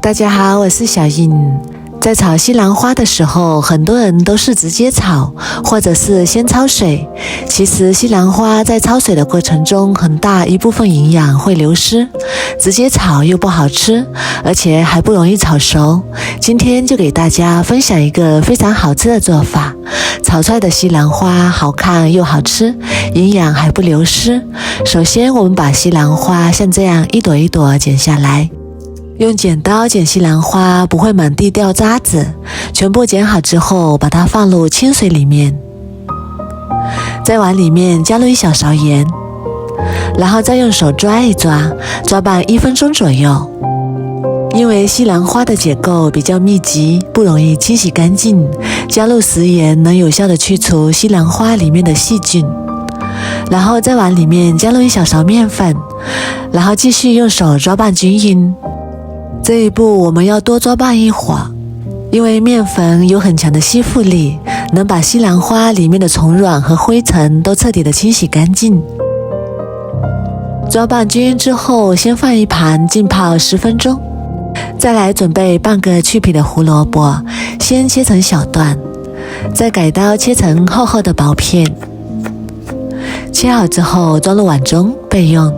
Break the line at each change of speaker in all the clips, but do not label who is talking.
大家好，我是小印。在炒西兰花的时候，很多人都是直接炒，或者是先焯水。其实西兰花在焯水的过程中，很大一部分营养会流失，直接炒又不好吃，而且还不容易炒熟。今天就给大家分享一个非常好吃的做法，炒出来的西兰花好看又好吃，营养还不流失。首先我们把西兰花像这样一朵一朵剪下来。用剪刀剪西兰花不会满地掉渣子，全部剪好之后把它放入清水里面，在碗里面加入1小勺盐，然后再用手抓一抓，抓拌1分钟左右。因为西兰花的结构比较密集，不容易清洗干净，加入食盐能有效的去除西兰花里面的细菌。然后在碗里面加入1小勺面粉，然后继续用手抓拌均匀。这一步我们要多抓拌一会儿，因为面粉有很强的吸附力，能把西兰花里面的虫卵和灰尘都彻底的清洗干净。抓拌均匀之后，先放一旁浸泡10分钟。再来准备半个去皮的胡萝卜，先切成小段，再改刀切成厚厚的薄片。切好之后装入碗中备用。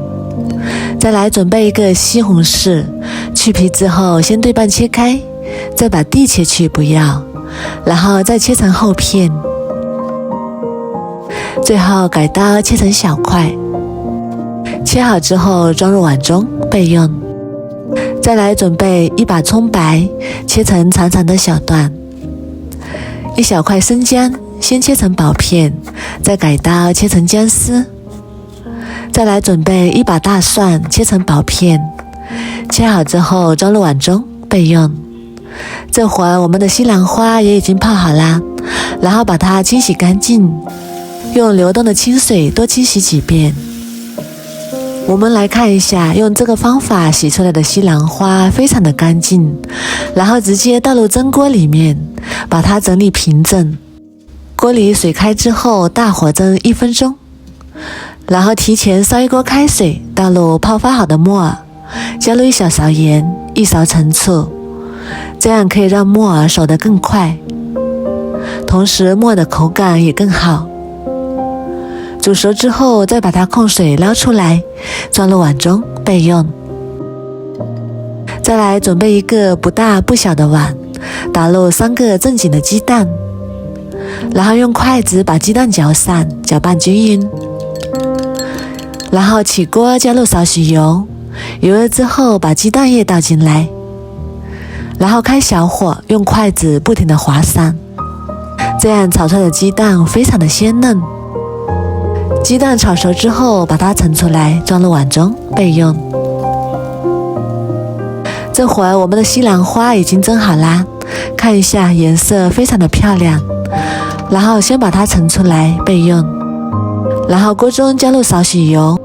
再来准备一个西红柿，去皮之后先对半切开，再把蒂切去不要，然后再切成厚片，最后改刀切成小块。切好之后装入碗中备用。再来准备1把葱白，切成长长的小段。1小块生姜，先切成薄片，再改刀切成姜丝。再来准备1把大蒜，切成薄片，切好之后装入碗中备用。这会儿我们的西兰花也已经泡好啦，然后把它清洗干净，用流动的清水多清洗几遍。我们来看一下，用这个方法洗出来的西兰花非常的干净，然后直接倒入蒸锅里面，把它整理平整。锅里水开之后，大火蒸1分钟。然后提前烧一锅开水，倒入泡发好的木耳，加入1小勺盐，1勺陈醋，这样可以让木耳熟得更快，同时木耳的口感也更好。煮熟之后再把它控水捞出来，装入碗中备用。再来准备一个不大不小的碗，打入3个正经的鸡蛋，然后用筷子把鸡蛋搅散，搅拌均匀。然后起锅加入少许油，油热之后把鸡蛋液倒进来，然后开小火用筷子不停地划散，这样炒出来的鸡蛋非常的鲜嫩。鸡蛋炒熟之后把它盛出来，装入碗中备用。这会儿我们的西兰花已经蒸好啦，看一下颜色非常的漂亮，然后先把它盛出来备用。然后锅中加入少许油，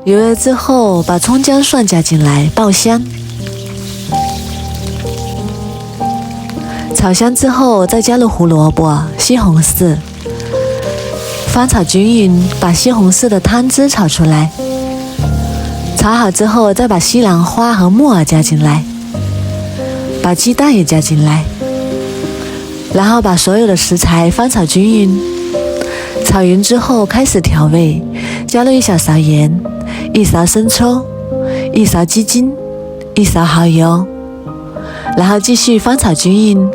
油热之后把葱姜蒜加进来爆香，炒香之后再加入胡萝卜、西红柿，翻炒均匀，把西红柿的汤汁炒出来。炒好之后再把西兰花和木耳加进来，把鸡蛋也加进来，然后把所有的食材翻炒均匀。炒匀之后开始调味，加入1小勺盐，1勺生抽，1勺鸡精，1勺蚝油，然后继续翻炒均匀。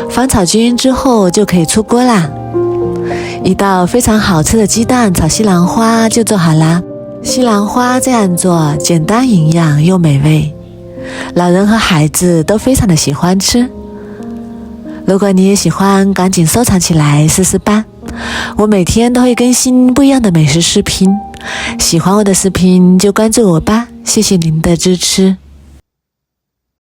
翻炒均匀之后就可以出锅啦。一道非常好吃的鸡蛋炒西兰花就做好啦。西兰花这样做简单营养又美味，老人和孩子都非常的喜欢吃。如果你也喜欢，赶紧收藏起来试试吧。我每天都会更新不一样的美食视频，喜欢我的视频就关注我吧，谢谢您的支持。